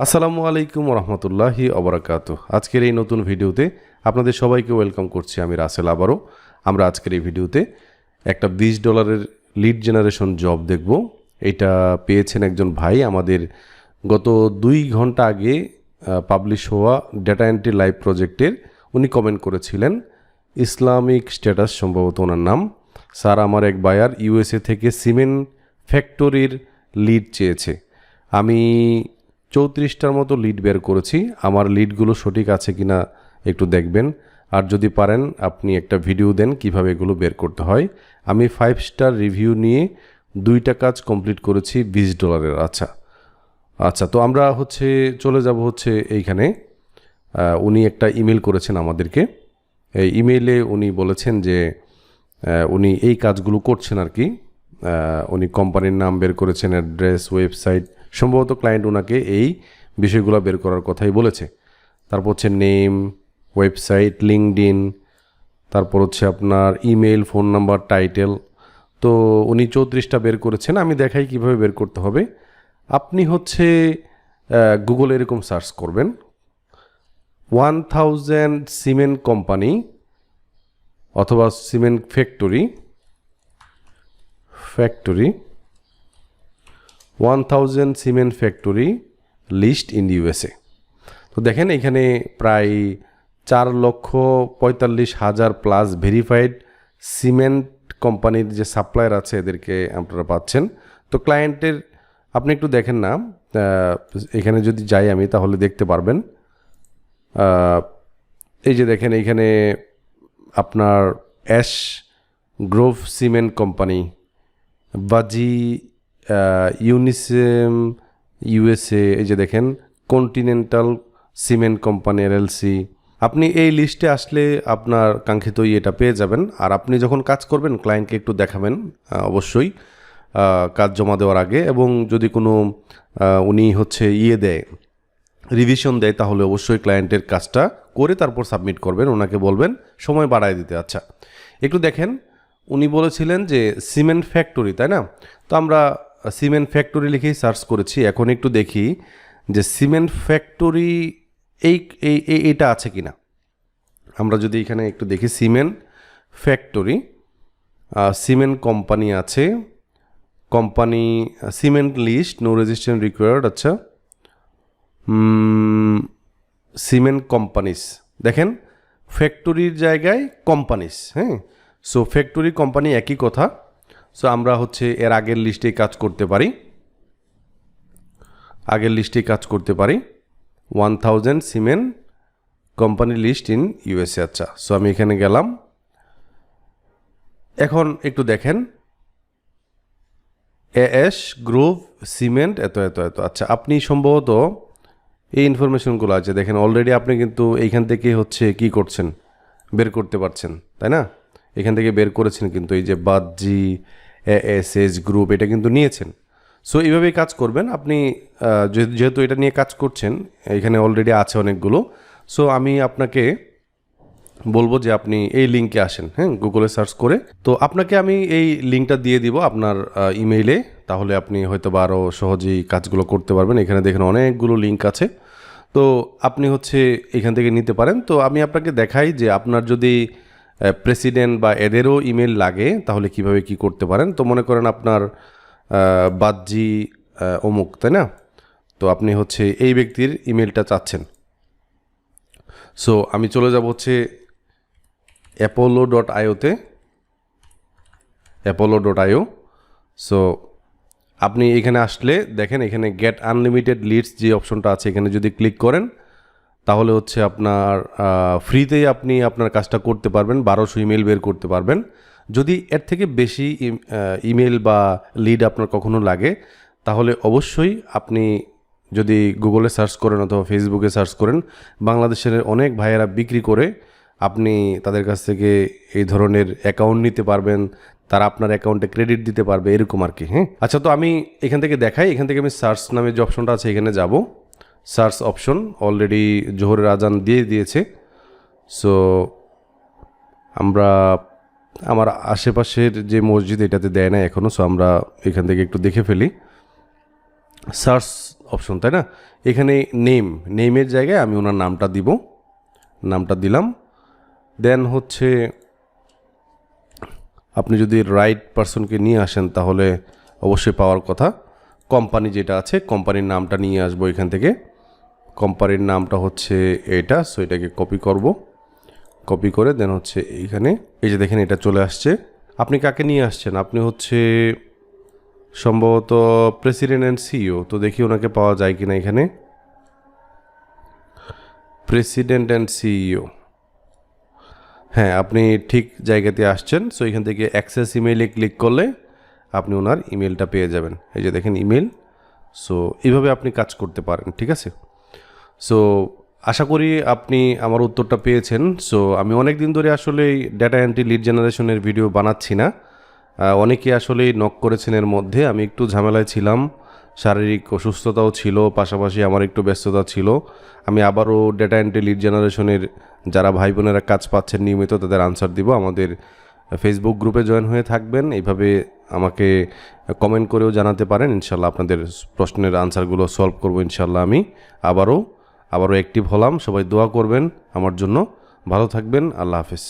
আসসালামু আলাইকুম রহমতুল্লাহি অবরাকাতুহ। আজকের এই নতুন ভিডিওতে আপনাদের সবাইকে ওয়েলকাম করছি। আমি রাসেল আবারও। আমরা আজকের এই ভিডিওতে একটা $20 লিড জেনারেশন জব দেখব। এটা পেয়েছেন একজন ভাই আমাদের গত 2 ঘন্টা আগে পাবলিশ হওয়া ডেটা এন্ট্রি লাইভ প্রজেক্টের। উনি কমেন্ট করেছিলেন ইসলামিক স্ট্যাটাস, সম্ভবত ওনার নাম। স্যার, আমার এক বায়ার ইউএসএ থেকে সিমেন্ট ফ্যাক্টরির লিড চেয়েছে। আমি 34টার মতো লিড বের করেছি। আমার লিডগুলো সঠিক আছে কিনা একটু দেখবেন, আর যদি পারেন আপনি একটা ভিডিও দেন কিভাবে এগুলো বের করতে হয়। আমি 5 স্টার রিভিউ নিয়ে 2টা কাজ কমপ্লিট করেছি $20। আচ্ছা, তো আমরা চলে যাব এইখানে। উনি একটা ইমেল করেছেন আমাদেরকে। এই ইমেইলে উনি বলেছেন যে উনি এই কাজগুলো করছেন আর কি। উনি কোম্পানির নাম বের করেছেন, অ্যাড্রেস, ওয়েবসাইট। সম্ভবত ক্লায়েন্ট ওনাকে এই বিষয়গুলো বের করার কথাই বলেছে। তারপর নেম, ওয়েবসাইট, লিঙ্কডইন, তারপর আপনার ইমেল, ফোন নাম্বার, টাইটেল। তো উনি 34টা বের করেছেন। আমি দেখাই কিভাবে বের করতে হবে। আপনি গুগলে এরকম সার্চ করবেন 1000 সিমেন্ট কোম্পানি অথবা cement factory 1000 cement factory list in USA. তো দেখেন এখানে প্রায় 4,45,000 প্লাস ভেরিফাইড সিমেন্ট কোম্পানির যে সাপ্লায়ার আছে এদেরকে আপনারা পাচ্ছেন। তো ক্লায়েন্টের আপনি একটু দেখেন না, এখানে যদি যাই আমি তাহলে দেখতে পারবেন। এই যে দেখেন এইখানে আপনার অ্যাশ গ্রোভ সিমেন্ট কোম্পানি, বাজি ইউনিসেম ইউএসএ, এই যে দেখেন কন্টিনেন্টাল সিমেন্ট কোম্পানি এলএলসি। আপনি এই লিস্টে আসলে আপনার কাঙ্ক্ষিত এটা পেয়ে যাবেন। আর আপনি যখন কাজ করবেন ক্লায়েন্টকে একটু দেখাবেন অবশ্যই কাজ জমা দেওয়ার আগে, এবং যদি কোনো উনি দেয়, রিভিশন দেয়, তাহলে অবশ্যই ক্লায়েন্টের কাজটা করে তারপর সাবমিট করবেন। ওনাকে বলবেন সময় বাড়ায় দিতে। আচ্ছা, একটু দেখেন উনি বলেছিলেন যে সিমেন্ট ফ্যাক্টরি, তাই না? তো আমরা সিমেন্ট ফ্যাক্টরি লিখেই সার্চ করেছি। এখন একটু দেখি যে সিমেন্ট ফ্যাক্টরি এইটা আছে কিনা। আমরা যদি এখানে একটু দেখি সিমেন্ট ফ্যাক্টরি, সিমেন্ট কোম্পানি আছে, company cement list, no registration required. আচ্ছা, সিমেন্ট কোম্পানিস, দেখেন ফ্যাক্টরির জায়গায় কোম্পানিস। হ্যাঁ, সো ফ্যাক্টরি কোম্পানি একই কথা। সো আমরা এর আগের লিস্টেই কাজ করতে পারি, 1000 cement company list in USA. আচ্ছা, সো আমি এখানে গেলাম। এখন একটু দেখেন এএস গ্রোভ সিমেন্ট এত। আচ্ছা, আপনি সম্ভবত এই ইনফরমেশনগুলো আছে দেখেন অলরেডি। আপনি কিন্তু এইখান থেকে কি করছেন, বের করতে পারছেন, তাই না? এখান থেকে বের করেছেন কিন্তু এই যে বাজি এএসএস গ্রুপ, এটা কিন্তু নিয়েছেন। সো এইভাবেই কাজ করবেন আপনি। যেহেতু এটা নিয়ে কাজ করছেন, এখানে অলরেডি আছে অনেকগুলো। সো আমি আপনাকে বলবো যে আপনি এই লিঙ্কে আসেন, হ্যাঁ, গুগলে সার্চ করে। তো আপনাকে আমি এই লিঙ্কটা দিয়ে দিব আপনার ইমেইলে, তাহলে আপনি হয়তো বা আরও সহজেই কাজগুলো করতে পারবেন। এখানে দেখেন অনেকগুলো লিঙ্ক আছে, তো আপনি এখান থেকে নিতে পারেন। তো আমি আপনাকে দেখাই যে আপনার যদি প্রেসিডেন্ট বা এদেরও ইমেল লাগে তাহলে কিভাবে কি করতে পারেন। তো মনে করেন আপনার বাজি অমুক, তাই না? তো আপনি এই ব্যক্তির ইমেলটা চাচ্ছেন। সো আমি চলে যাব apollo.io-তে, apollo.io। সো আপনি এখানে আসলে দেখেন এখানে গেট আনলিমিটেড লিডস যে অপশনটা আছে, এখানে যদি ক্লিক করেন তাহলে আপনার ফ্রিতেই আপনি আপনার কাজটা করতে পারবেন। 1200 ইমেল বের করতে পারবেন। যদি এর থেকে বেশি ইমেল বা লিড আপনার কখনো লাগে তাহলে অবশ্যই আপনি যদি গুগলে সার্চ করেন অথবা ফেসবুকে সার্চ করেন, বাংলাদেশের অনেক ভাইয়েরা বিক্রি করে, আপনি তাদের কাছ থেকে এই ধরনের অ্যাকাউন্ট নিতে পারবেন, তারা আপনার অ্যাকাউন্টে ক্রেডিট দিতে পারবে, এরকম আর কি। হ্যাঁ, আচ্ছা, তো আমি এখান থেকে দেখাই। এখান থেকে আমি সার্চ নামে যে অপশনটা আছে এখানে যাব। সার্চ অপশন অলরেডি জোহরের আজান দিয়ে দিয়েছে। সো আমার আশেপাশের যে মসজিদ এটাতে দেয় না এখনও। সো আমরা এখান থেকে একটু দেখে ফেলি সার্চ অপশন, তাই না? এখানে নেমের জায়গায় আমি ওনার নামটা দিব, নামটা দিলাম। দেন হচ্ছে আপনি যদি রাইট পারসনকে নিয়ে আসেন তাহলে অবশ্যই পাওয়ার কথা। কোম্পানি যেটা আছে কোম্পানির নামটা নিয়ে আসবো এখান থেকে। কোম্পানির নামটা হচ্ছে এটা, সো এটাকে কপি করব। কপি করে দেন হচ্ছে এইখানে এই যে দেখেন এটা চলে আসছে। আপনি কাকে নিয়ে আসছেন? আপনি হচ্ছে সম্ভবত প্রেসিডেন্ট অ্যান্ড সিইও। তো দেখি ওনাকে পাওয়া যায় কিনা এখানে। প্রেসিডেন্ট অ্যান্ড সিইও, হ্যাঁ আপনি ঠিক জায়গাতে আসছেন। সো এখান থেকে অ্যাক্সেস ইমেইলে ক্লিক করলে আপনি ওনার ইমেলটা পেয়ে যাবেন। এই যে দেখেন ইমেল। সো এইভাবে আপনি কাজ করতে পারেন, ঠিক আছে। সো আশা করি আপনি আমার উত্তরটা পেয়েছেন। সো আমি অনেক দিন ধরে আসলে ডেটা এন্ট্রি লিড জেনারেশনের ভিডিও বানাচ্ছি না। অনেকে আসলে নক করেছেন, এর মধ্যে আমি একটু ঝামেলায় ছিলাম, শারীরিক অসুস্থতাও ছিল, পাশাপাশি আমার একটু ব্যস্ততা ছিল। আমি আবারও ডেটা এন্ট্রি লিড জেনারেশনের যারা ভাই বোনেরা কাজ পাচ্ছেন নিয়মিত তাদের আনসার দিব। আমাদের ফেসবুক গ্রুপে জয়েন হয়ে থাকবেন, এইভাবে আমাকে কমেন্ট করেও জানাতে পারেন। ইনশাল্লাহ আপনাদের প্রশ্নের আনসারগুলো সলভ করবো ইনশাল্লাহ। আমি আবারও অ্যাক্টিভ হলাম। সবাই দোয়া করবেন আমার জন্য। ভালো থাকবেন। আল্লাহ হাফেজ।